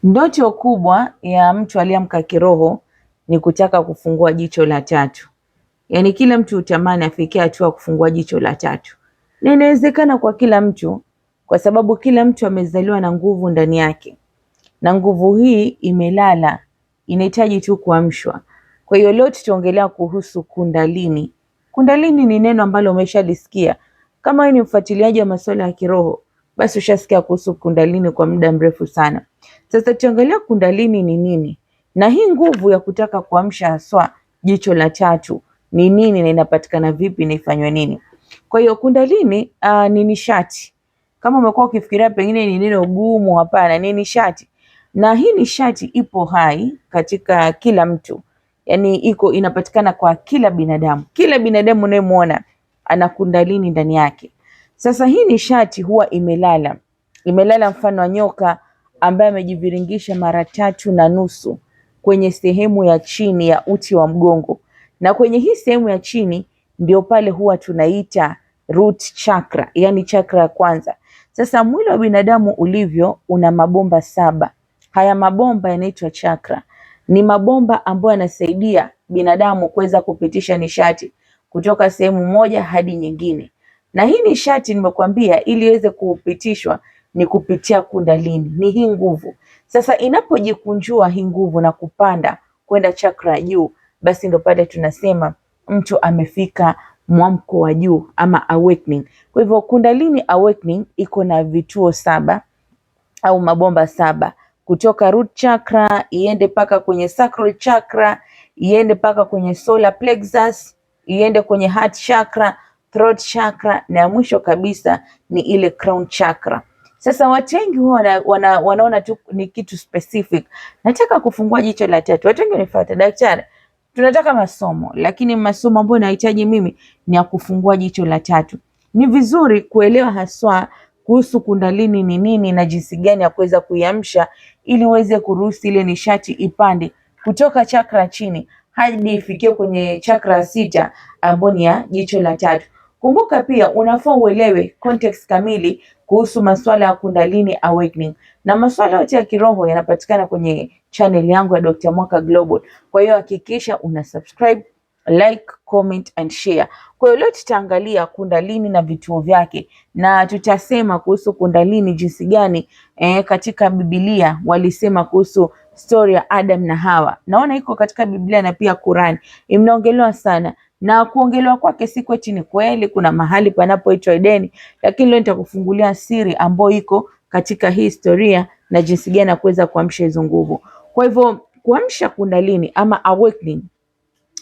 Ndoto kubwa ya mtu aliyeamka kiroho ni kutaka kufungua jicho la tatu. Yaani kila mtu hutamani afikie hatua kufungua jicho la tatu, na inawezekana kwa kila mtu, kwa sababu kila mtu amezaliwa na nguvu ndani yake, na nguvu hii imelala, inahitaji tu kuamshwa. Kwa hiyo leo tutaongelea kuhusu kundalini. Kundalini ni neno ambalo umeshalisikia. Kama wewe ni mfuatiliaji wa masuala ya kiroho, basi ushasikia kuhusu kundalini kwa muda mrefu sana. Sasa tutaangalia kundalini ni nini, na hii nguvu ya kutaka kuamsha haswa jicho la tatu ni nini, na inapatikana vipi, na ifanywe nini? Kwa hiyo kundalini ni nishati. Kama umekuwa ukifikiria pengine ni neno gumu, hapana, ni nishati. Na hii nishati ipo hai katika kila mtu, yaani inapatikana kwa kila binadamu. Kila binadamu unayemwona ana kundalini ndani yake. Sasa hii nishati huwa imelala mfano wa nyoka ambaye amejiviringisha mara 3.5 kwenye sehemu ya chini ya uti wa mgongo, na kwenye hii sehemu ya chini ndio pale huwa tunaita root chakra, yani chakra ya kwanza. Sasa mwili wa binadamu ulivyo una mabomba 7. Haya mabomba yanaitwa chakra. Ni mabomba ambayo yanasaidia binadamu kuweza kupitisha nishati kutoka sehemu moja hadi nyingine, na hii nishati nimekuambia, ili iweze kupitishwa ni kupitia kundalini, ni hii nguvu. Sasa inapojikunjua hii nguvu na kupanda kwenda chakra ya juu, basi ndo pale tunasema mtu amefika mwamko wa juu ama awakening. Kwa hivyo kundalini awakening iko na vituo 7 au mabomba 7, kutoka root chakra iende paka kwenye sacral chakra, iende paka kwenye solar plexus, iende kwenye heart chakra, throat chakra, na ya mwisho kabisa ni ile crown chakra. Sasa watu wengi huwa wanaona tu ni kitu specific, nataka kufungua jicho la tatu. Watu wengi wanifuata, daktari, tunataka masomo, lakini masomo ambayo nahitaji mimi ni ya kufungua jicho la tatu. Ni vizuri kuelewa haswa kuhusu kundalini ni nini na jinsi gani ya kuweza kuiamsha, ili uweze kuruhusu ile nishati ipande kutoka chakra chini hadi ifikie kwenye chakra 6 ambayo ni ya jicho la tatu. Kumbuka pia unafaa uelewe context kamili kuhusu masuala ya kundalini awakening, na masuala yote ya kiroho yanapatikana kwenye channel yangu ya Dr. Mwaka Global. Kwa hiyo hakikisha una subscribe, like, comment and share. Kwa hiyo leo tutaangalia kundalini na vituo vyake, na tutasema kuhusu kundalini jinsi gani katika Biblia walisema kuhusu story ya Adam na Hawa. Naona iko katika Biblia na pia Quran imeongelewa sana, na kuongelewa kwake si kweti ni kweli, kuna mahali panapoitwa Edeni, lakini leo nitakufungulia siri ambayo iko katika hii historia na jinsi gani ya kuweza kuamsha hizo nguvu. Kwa hivyo kuamsha kundalini ama awakening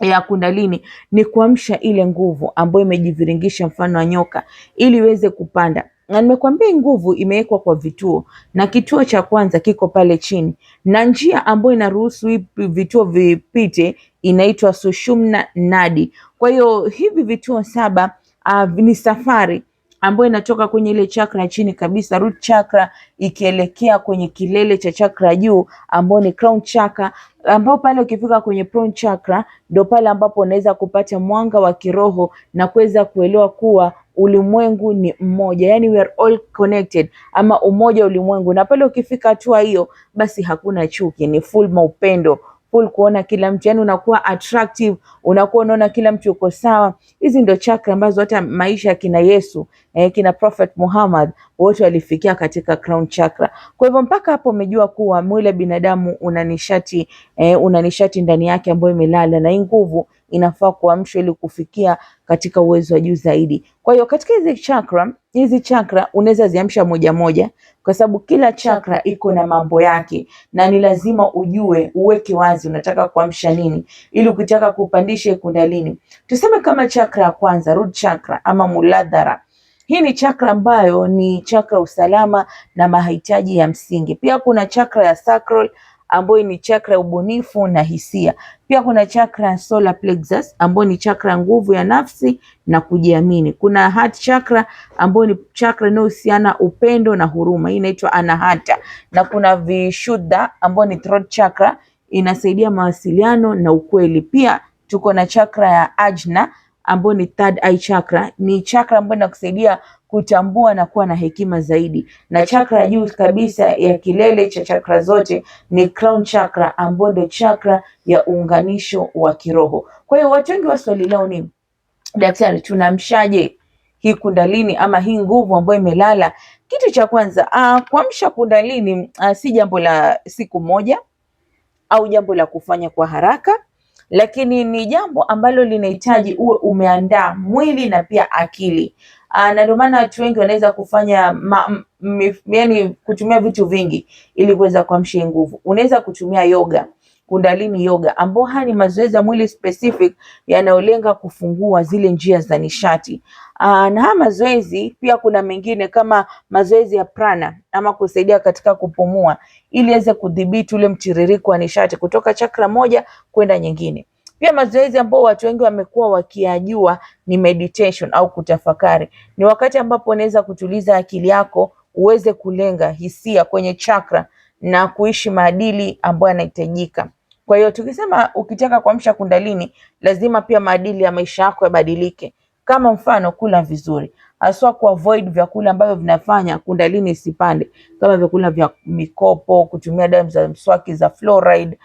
ya kundalini ni kuamsha ile nguvu ambayo imejiviringisha mfano wa nyoka ili iweze kupanda. Na nimekuambia nguvu imewekwa kwa vituo, na kituo cha kwanza kiko pale chini, na njia ambayo inaruhusu hivi vituo vipite inaitwa Sushumna Nadi. Kwa hiyo hivi vituo 7 ni safari ambayo inatoka kwenye ile chakra chini kabisa, root chakra, ikielekea kwenye kilele cha chakra juu ambao ni crown chakra, ambao pale ukifika kwenye crown chakra ndio pale ambapo unaweza kupata mwanga wa kiroho na kuweza kuelewa kuwa ulimwengu ni mmoja, yani we are all connected, ama umoja ulimwengu. Na pale ukifika hatua hiyo, basi hakuna chuki, ni full maupendo, full kuona kila mtu, yani unakuwa attractive, unakuwa unaona kila mtu uko sawa. Hizi ndio chakra ambazo hata maisha ya kina Yesu kina Prophet Muhammad wote walifikia katika crown chakra. Kwa hivyo mpaka hapo umejua kuwa mwili wa binadamu una nishati ndani yake ambayo imelala, na hii nguvu inafaa kuamshwa ili kufikia katika uwezo wa juu zaidi. Kwa hiyo katika hizi chakra unaweza ziamsha moja moja, kwa sababu kila chakra iko na mambo yake, na ni lazima ujue, uweke wazi unataka kuamsha nini, ili ukitaka kupandisha kundalini. Tuseme kama chakra ya kwanza, root chakra ama Muladhara. Hii ni chakra ambayo ni chakra usalama na mahitaji ya msingi. Pia kuna chakra ya sacral ambayo ni chakra ya ubunifu na hisia. Pia kuna chakra ya solar plexus ambayo ni chakra nguvu ya nafsi na kujiamini. Kuna heart chakra ambayo ni chakra inayohusiana upendo na huruma, hii inaitwa anahata. Na kuna vishuddha ambayo ni throat chakra, inasaidia mawasiliano na ukweli. Pia tuko na chakra ya ajna ambayo ni third eye chakra, ni chakra ambayo inakusaidia kutambua na kuwa na hekima zaidi, na chakra ya juu kabisa ya kilele cha chakra zote ni crown chakra, ambayo ndio chakra ya uunganisho wa kiroho. Kwa hiyo watu wengi wa swali lao ni daktari, tunamshaje hii kundalini ama hii nguvu ambayo imelala? Kitu cha kwanza, kuamsha kundalini si jambo la siku moja au jambo la kufanya kwa haraka, lakini ni jambo ambalo linahitaji uwe umeandaa mwili na pia akili. Na ndio maana watu wengi wanaweza kufanya yani kutumia vitu vingi ili kuweza kuamsha nguvu. Unaweza kutumia yoga, kundalini yoga, ambao haya ni mazoezi ya mwili specific yanayolenga kufungua zile njia za nishati. Na haya mazoezi pia kuna mengine kama mazoezi ya prana ama kusaidia katika kupumua ili iweze kudhibiti ule mtiririko wa nishati kutoka chakra moja kwenda nyingine. Pia mazoezi ambao watu wengi wamekuwa wakiyajua ni meditation au kutafakari. Ni wakati ambapo unaweza kutuliza akili yako uweze kulenga hisia kwenye chakra na kuishi maadili ambayo yanahitajika. Kwa hiyo tukisema ukitaka kuamsha kundalini, lazima pia maadili ya maisha yako yabadilike. Kama mfano, kula vizuri, haswa ku avoid vyakula ambavyo vinafanya kundalini isipande, kama vyakula vya mikopo, kutumia dawa za mswaki za fluoride,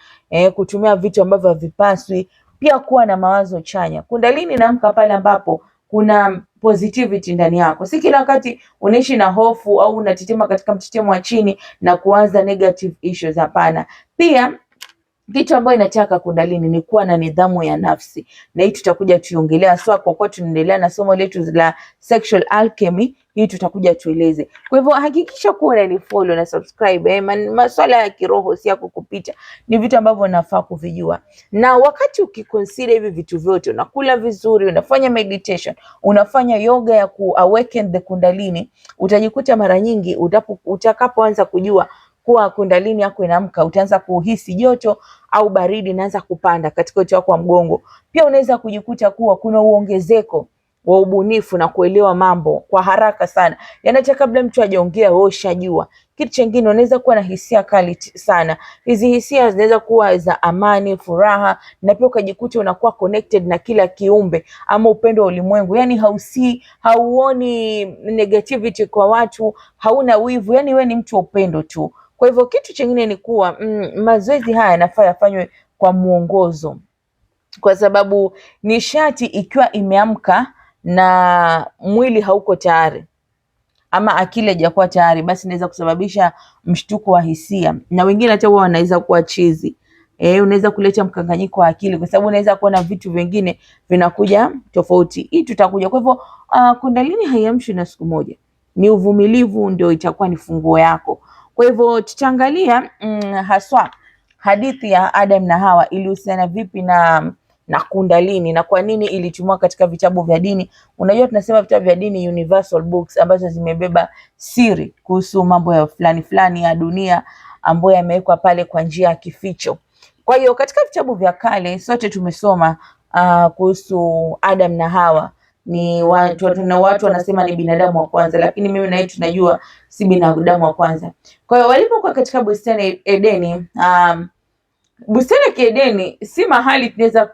kutumia vitu ambavyo havipaswi. Pia kuwa na mawazo chanya. Kundalini inaamka pale ambapo kuna positivity ndani yako. Si kila wakati unaishi na hofu au unatetema katika mtetemo wa chini na kuanza negative issues, hapana. Pia kitu ambayo inataka kundalini ni kuwa na nidhamu ya nafsi, na hii tutakuja tuiongelea sawa, kwa kuwa tunaendelea na somo letu la sexual alchemy. Hii tutakuja tueleze. Kwa hivyo hakikisha kuwa unanifollow na subscribe. Masuala ya kiroho si yako kupita, ni vitu ambavyo unafaa kuvijua. Na wakati ukiconsider hivi vitu vyote, unakula vizuri, unafanya meditation, unafanya yoga ya awaken the kundalini, utajikuta mara nyingi utakapoanza kujua kuwa kundalini yako inaamka, utaanza kuhisi joto au baridi inaanza kupanda katika uti wako wa mgongo. Pia unaweza kujikuta kuwa kuna uongezeko wa ubunifu na kuelewa mambo kwa haraka sana. Yaani hata kabla mtu hajaongea wewe ushajua. Kitu kingine, unaweza kuwa na hisia kali sana. Hizi hisia zinaweza kuwa za amani, furaha, na pia ukajikuta unakuwa connected na kila kiumbe ama upendo wa ulimwengu. Yaani hauoni negativity kwa watu, hauna wivu, yaani wewe ni mtu wa upendo tu. Kwa hivyo kitu chingine ni kuwa mazoezi haya yanafaa yafanywe kwa muongozo, kwa sababu nishati ikiwa imeamka na mwili hauko tayari ama akili haijakuwa tayari, basi inaweza kusababisha mshtuko wa hisia, na wengine hata wao wanaweza kuwa chizi. Unaweza kuleta mkanganyiko wa akili, kwa sababu unaweza kuona vitu vingine vinakuja tofauti. Hii tutakuja. Kwa hivyo kundalini haiamshi na siku moja, ni uvumilivu ndio itakuwa ni funguo yako. Kwa hivyo tutaangalia haswa hadithi ya Adam na Hawa ilihusiana vipi na kundalini na kwa nini ilitumwa katika vitabu vya dini. Unajua tunasema vitabu vya dini universal books, ambazo zimebeba siri kuhusu mambo ya fulani ya dunia ambayo yamewekwa pale kwa njia ya kificho. Kwa hiyo katika vitabu vya kale sote tumesoma kuhusu Adam na Hawa. Ni watu wanasema ni binadamu wa kwanza, lakini mimi na yeye tunajua si binadamu wa kwanza. Kwa hiyo walipokuwa katika bustani Edeni, bustani ya Edeni si mahali tunaweza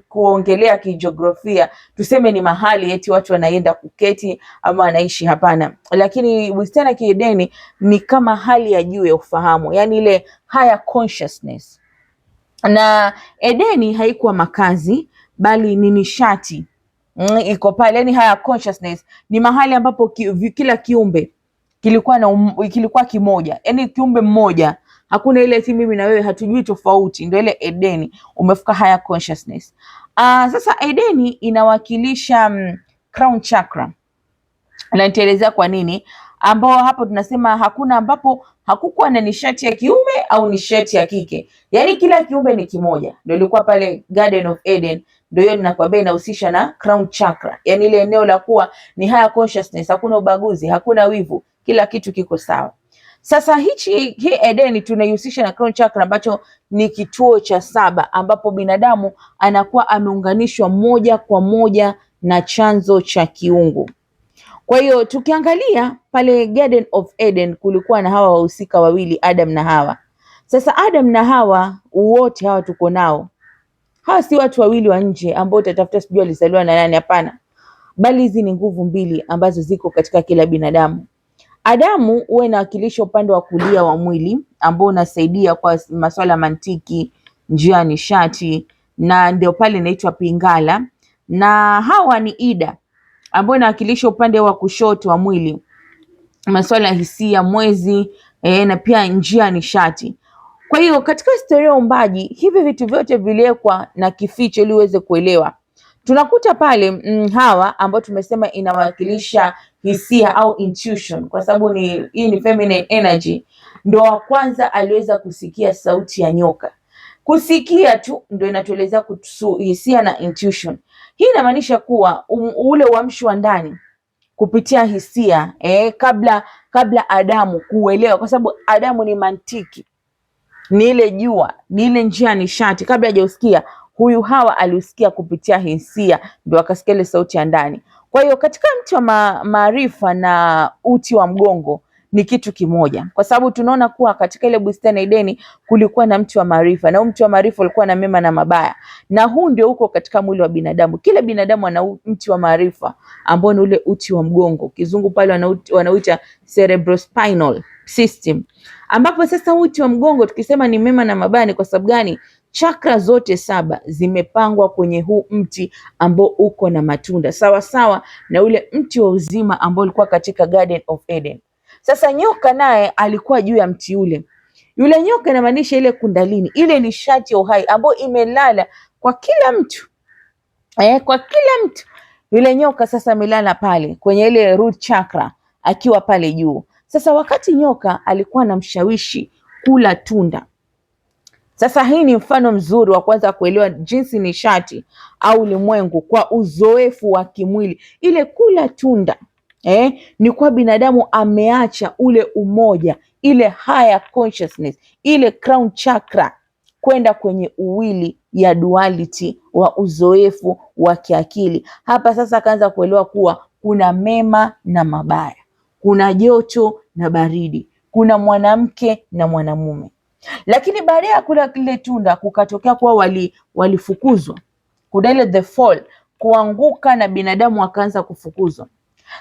kuongelea kijiografia tuseme ni mahali eti watu wanaenda kuketi ama wanaishi, hapana. Lakini bustani ya Edeni ni kama hali ya juu ya ufahamu, yani ile higher consciousness. Na Edeni haikuwa makazi, bali ni nishati iko pale, yani higher consciousness ni mahali ambapo kila kiumbe kilikuwa kimoja, yani kiumbe mmoja. Hakuna ile eti mimi na wewe hatujui tofauti, ndio ile Edeni, umefika higher consciousness. Sasa Edeni inawakilisha crown chakra, na nitaelezea kwa nini, ambao hapo tunasema hakuna ambapo hakukuwa na nishati ya kiume au nishati ya kike, yani kila kiumbe ni kimoja. Ndio ilikuwa pale Garden of Eden, ndio hiyo ninakwambia inahusisha na crown chakra, yani ile eneo la kuwa ni higher consciousness, hakuna ubaguzi, hakuna wivu, kila kitu kiko sawa. Sasa hii Edeni tunaihusisha na crown chakra, ambacho ni kituo cha 7 ambapo binadamu anakuwa ameunganishwa moja kwa moja na chanzo cha kiungu. Kwa hiyo tukiangalia pale Garden of Eden kulikuwa na hawa wahusika wawili, Adam na Hawa. Sasa Adam na Hawa wote hawa tuko nao Hawa si watu wawili wa nje ambao utatafuta sijui alizaliwa na nani, hapana. Bali hizi ni nguvu mbili ambazo ziko katika kila binadamu. Adamu huwa inawakilisha upande wa kulia wa mwili ambao unasaidia kwa masuala mantiki, njia ya nishati, na ndio pale inaitwa Pingala. Na Hawa ni Ida ambao inawakilisha upande wa kushoto wa mwili, masuala ya hisia, mwezi, na pia njia ya nishati. Kwa hiyo katika historia ya uumbaji hivi vitu vyote viliwekwa na kificho ili uweze kuelewa. Tunakuta pale Hawa ambao tumesema inawakilisha hisia au intuition, kwa sababu hii ni feminine energy, ndo wa kwanza aliweza kusikia sauti ya nyoka. Kusikia tu ndio inatuelezea kuhusu hisia na intuition. Hii inamaanisha kuwa ule uamsho wa ndani kupitia hisia kabla Adamu kuelewa, kwa sababu Adamu ni mantiki, ni ile jua, ni ile njia ya nishati. Kabla hajausikia, huyu Hawa aliusikia kupitia hisia, ndio akasikia ile sauti ya ndani. Kwa hiyo katika mti wa maarifa na uti wa mgongo ni kitu kimoja, kwa sababu tunaona kuwa katika ile bustani ya Edeni kulikuwa na mti wa maarifa, na mti wa maarifa ulikuwa na mema na mabaya, na huu ndio uko katika mwili wa binadamu. Kila binadamu ana mti wa maarifa ambao ni ule uti wa mgongo, kizungu pale wanauita cerebrospinal system, ambapo sasa uti wa mgongo tukisema ni mema na mabaya ni kwa sababu gani? Chakra zote 7 zimepangwa kwenye huu mti ambao uko na matunda sawa sawa na ule mti wa uzima ambao ulikuwa katika Garden of Eden. Sasa nyoka naye alikuwa juu ya mti ule. Yule nyoka inamaanisha ile kundalini, ile nishati ya uhai ambayo imelala kwa kila mtu. Kwa kila mtu. Yule nyoka sasa amelala pale kwenye ile root chakra akiwa pale juu. Sasa wakati nyoka alikuwa anamshawishi kula tunda. Sasa hii ni mfano mzuri wa kwanza kuelewa jinsi nishati au ulimwengu kwa uzoefu wa kimwili. Ile kula tunda ni kwa binadamu ameacha ule umoja, ile higher consciousness, ile crown chakra kwenda kwenye uwili ya duality wa uzoefu wa kiakili. Hapa sasa akaanza kuelewa kuwa kuna mema na mabaya, kuna joto na baridi, kuna mwanamke na mwanamume. Lakini baada ya kula kile tunda kukatokea kuwa walifukuzwa, kuna ile the fall, kuanguka na binadamu wakaanza kufukuzwa.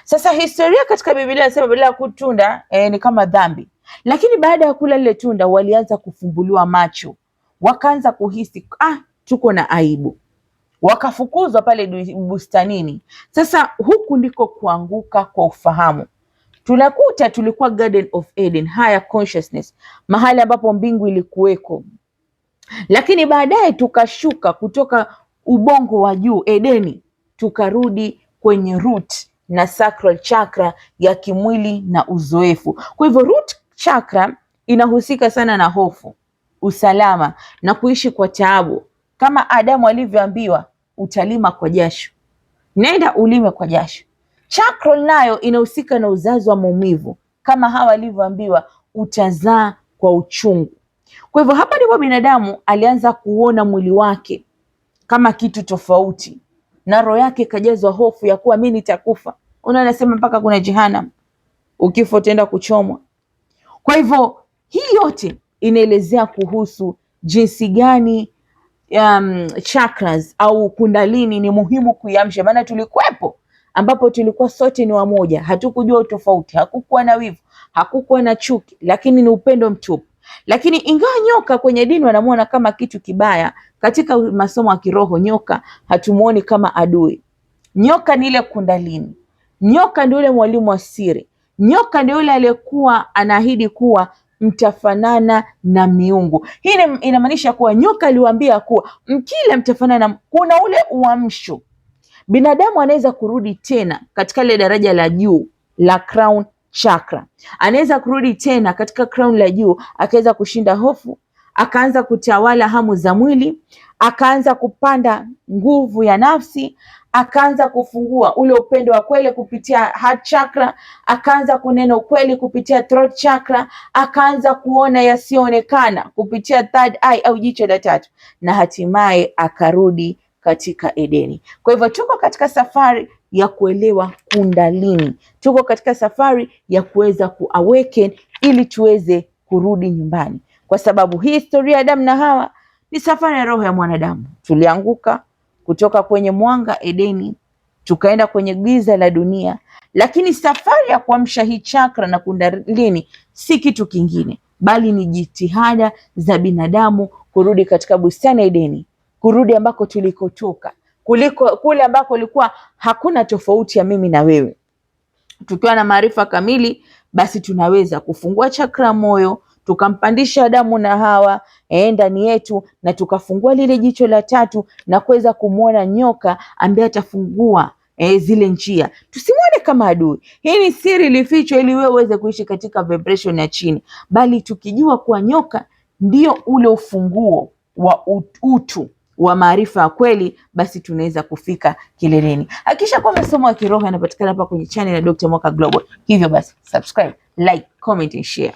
Sasa historia katika Biblia inasema badala ya kutunda ni kama dhambi, lakini baada ya kula ile tunda walianza kufumbuliwa macho, wakaanza kuhisi tuko na aibu, wakafukuzwa pale bustanini. Sasa huku ndiko kuanguka kwa ufahamu. Tunakuta tulikuwa Garden of Eden, higher consciousness, mahali ambapo mbingu ilikuweko, lakini baadaye tukashuka kutoka ubongo wa juu Edeni, tukarudi kwenye root na sacral chakra ya kimwili na uzoefu. Kwa hivyo root chakra inahusika sana na hofu, usalama na kuishi kwa taabu. Kama Adamu alivyoambiwa utalima kwa jasho, nenda ulime kwa jasho. Chakra nayo inahusika na uzazi wa maumivu, kama Hawa alivyoambiwa utazaa kwa uchungu. Kwa hivyo hapa ndipo binadamu alianza kuona mwili wake kama kitu tofauti, na roho yake ikajazwa hofu ya kuwa mimi nitakufa. Anasema mpaka kuna jehanamu, ukifa utaenda kuchomwa. Kwa hivyo hii yote inaelezea kuhusu jinsi gani chakras au kundalini ni muhimu kuiamsha. Maana tulikuwepo ambapo tulikuwa sote ni wamoja, hatukujua utofauti, hakukuwa na wivu, hakukuwa na chuki, lakini ni upendo mtupu. Lakini ingawa nyoka kwenye dini wanamuona kama kitu kibaya, katika masomo ya kiroho nyoka hatumuoni kama adui. Nyoka ni ile kundalini, nyoka ndio yule mwalimu wa siri, nyoka ndio yule aliyekuwa anaahidi kuwa mtafanana na miungu. Hii inamaanisha kuwa nyoka aliwaambia kuwa mkila mtafanana. Kuna ule uamsho, binadamu anaweza kurudi tena katika ile daraja la juu la crown chakra, anaweza kurudi tena katika crown la juu, akaweza kushinda hofu, akaanza kutawala hamu za mwili, akaanza kupanda nguvu ya nafsi, akaanza kufungua ule upendo wa kweli kupitia heart chakra, akaanza kunena ukweli kupitia throat chakra, akaanza kuona yasiyoonekana kupitia third eye au jicho la tatu, na hatimaye akarudi katika Edeni. Kwa hivyo tuko katika safari ya kuelewa kundalini, tuko katika safari ya kuweza kuawaken ili tuweze kurudi nyumbani, kwa sababu hii historia ya Adamu na Hawa ni safari ya roho ya mwanadamu. Tulianguka kutoka kwenye mwanga Edeni, tukaenda kwenye giza la dunia, lakini safari ya kuamsha hii chakra na kundalini si kitu kingine, bali ni jitihada za binadamu kurudi katika bustani ya Edeni, kurudi ambako tulikotoka, kule ambako ilikuwa hakuna tofauti ya mimi na wewe. Tukiwa na maarifa kamili, basi tunaweza kufungua chakra moyo, tukampandisha Adamu na Hawa ndani yetu, na tukafungua lile jicho la tatu na kuweza kumwona nyoka ambaye atafungua zile njia. Tusimwone kama adui. Hii ni siri ilifichwa ili wewe uweze kuishi katika vibration ya chini, bali tukijua kuwa nyoka ndio ule ufunguo wa utu wa maarifa ya kweli, basi tunaweza kufika kileleni. Hakikisha kwa masomo ya kiroho yanapatikana hapa kwenye channel ya Dr. Mwaka Global. Hivyo basi subscribe, like, comment and share.